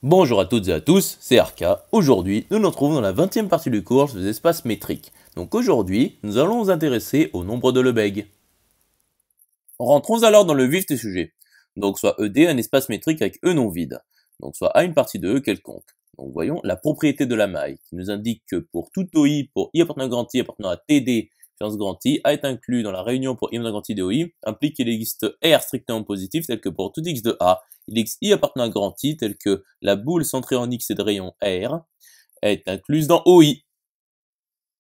Bonjour à toutes et à tous, c'est Arca. Aujourd'hui, nous nous retrouvons dans la 20e partie du cours des espaces métriques. Donc aujourd'hui, nous allons nous intéresser au nombre de Lebesgue. Rentrons alors dans le vif du sujet. Donc soit ED un espace métrique avec E non vide. Donc soit A une partie de E quelconque. Donc voyons la propriété de la maille, qui nous indique que pour tout OI, pour I appartenant à grand I appartenant à TD, puissance grand I, A est inclus dans la réunion pour I appartenant à grand I de OI, implique qu'il existe R strictement positif, tel que pour tout X de A, il existe I appartenant à grand I, tel que la boule centrée en X et de rayon R, est incluse dans OI.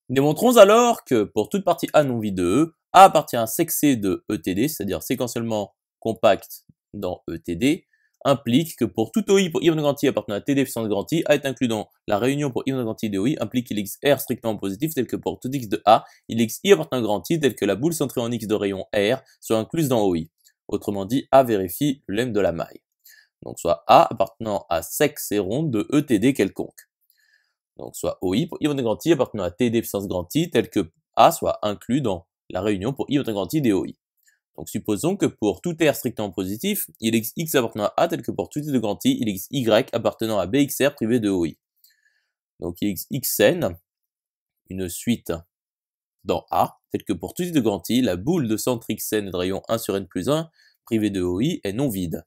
Démontrons alors que pour toute partie A non vide de E, A appartient à un sec C de ETD, c'est-à-dire séquentiellement compact dans ETD, implique que pour tout OI pour I grand I appartenant à TD puissance grand I, A est inclus dans la réunion pour I grand I de OI, implique qu'il existe R strictement positif, tel que pour tout X de A, il existe I appartenant à grand I, tel que la boule centrée en X de rayon R soit incluse dans OI. Autrement dit, A vérifie le lemme de la maille. Donc soit A appartenant à sec C ronde de ETD quelconque. Donc soit OI pour I grand I appartenant à TD puissance grand I, tel que A soit inclus dans la réunion pour I grand I des OI. Donc supposons que pour tout R strictement positif, il existe X appartenant à A, tel que pour tout I de grand I, il existe Y appartenant à BXR privé de OI. Donc il existe Xn, une suite dans A, tel que pour tout I de grand I, la boule de centre Xn de rayon 1 sur n plus 1, privé de OI, est non vide.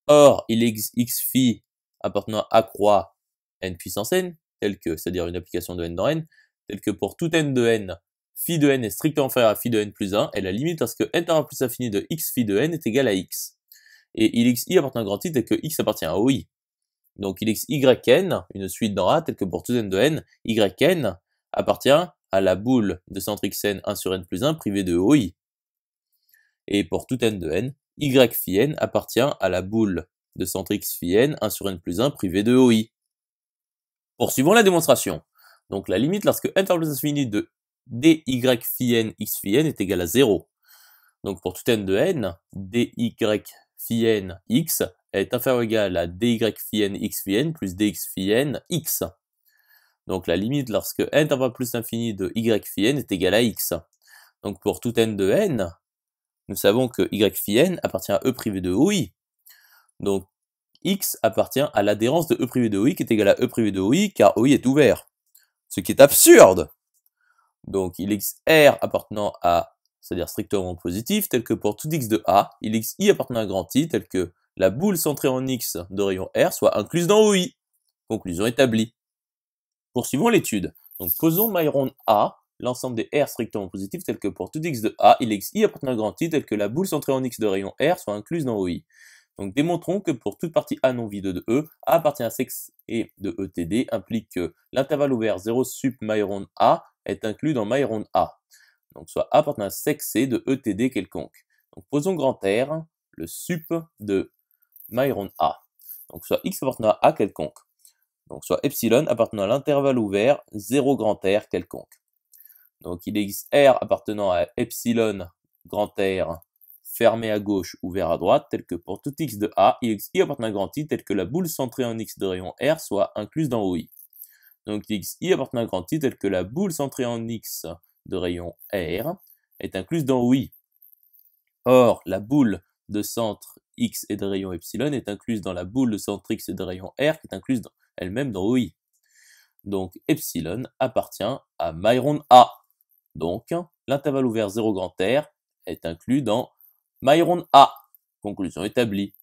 Or, il existe X phi appartenant à croix n puissance n, tel que, c'est-à-dire une application de n dans n, tel que pour tout n de n, phi de n est strictement inférieur à phi de n plus 1, et la limite lorsque n tend plus infini de x phi de n est égal à x. Et il existe I appartenant à grand I tel que x appartient à OI. Donc il existe yn, une suite dans A, tel que pour tout n de n, yn appartient à la boule de centre xn 1 sur n plus 1 privée de OI. Et pour tout n de n, y phi n appartient à la boule de centre x phi n 1 sur n plus 1 privée de OI. Poursuivons la démonstration. Donc la limite lorsque n tend plus infini de dy phi n x phi n est égal à 0. Donc pour tout n de n, dy phi n x est inférieur ou égal à dy phi n x phi n plus dx phi n x. Donc la limite lorsque n tend plus l'infini de y phi n est égal à x. Donc pour tout n de n, nous savons que y phi n appartient à E privé de OI. Donc x appartient à l'adhérence de E privé de OI qui est égal à E privé de OI car OI est ouvert. Ce qui est absurde. Donc il existe R appartenant à, c'est-à-dire strictement positif, tel que pour tout X de A, il existe I appartenant à grand I, tel que la boule centrée en X de rayon R soit incluse dans OI. Conclusion établie. Poursuivons l'étude. Donc posons maille ronde A, l'ensemble des R strictement positifs, tel que pour tout X de A, il existe I appartenant à grand I, tel que la boule centrée en X de rayon R soit incluse dans OI. Donc démontrons que pour toute partie A non vide de E, A appartient à sec C de ETD, implique que l'intervalle ouvert 0 sup maille ronde A est inclus dans maille ronde A. Donc soit A appartient à sec C de ETD quelconque. Donc posons grand R, le sup de maille ronde A. Donc soit X appartenant à A quelconque. Donc soit epsilon appartenant à l'intervalle ouvert 0 grand R quelconque. Donc il existe R appartenant à epsilon grand R fermé à gauche, ouvert à droite, tel que pour tout X de A, il existe I appartenant à grand I, tel que la boule centrée en X de rayon R soit incluse dans OI. Donc il existe I appartenant à grand I, tel que la boule centrée en X de rayon R est incluse dans OI. Or, la boule de centre X et de rayon epsilon est incluse dans la boule de centre X et de rayon R qui est incluse elle-même dans OI. Donc epsilon appartient à maille ronde A. Donc, l'intervalle ouvert 0 grand R est inclus dans maille ronde A. Conclusion établie.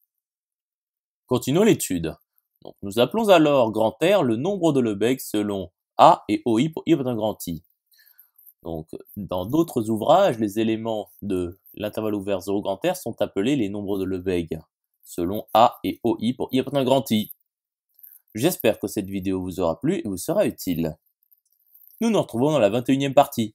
Continuons l'étude. Donc, nous appelons alors grand R le nombre de Lebesgue selon A et OI pour I appartenant à grand I. Donc, dans d'autres ouvrages, les éléments de l'intervalle ouvert 0 grand R sont appelés les nombres de Lebesgue selon A et OI pour I appartenant à grand I. J'espère que cette vidéo vous aura plu et vous sera utile. Nous nous retrouvons dans la 21e partie.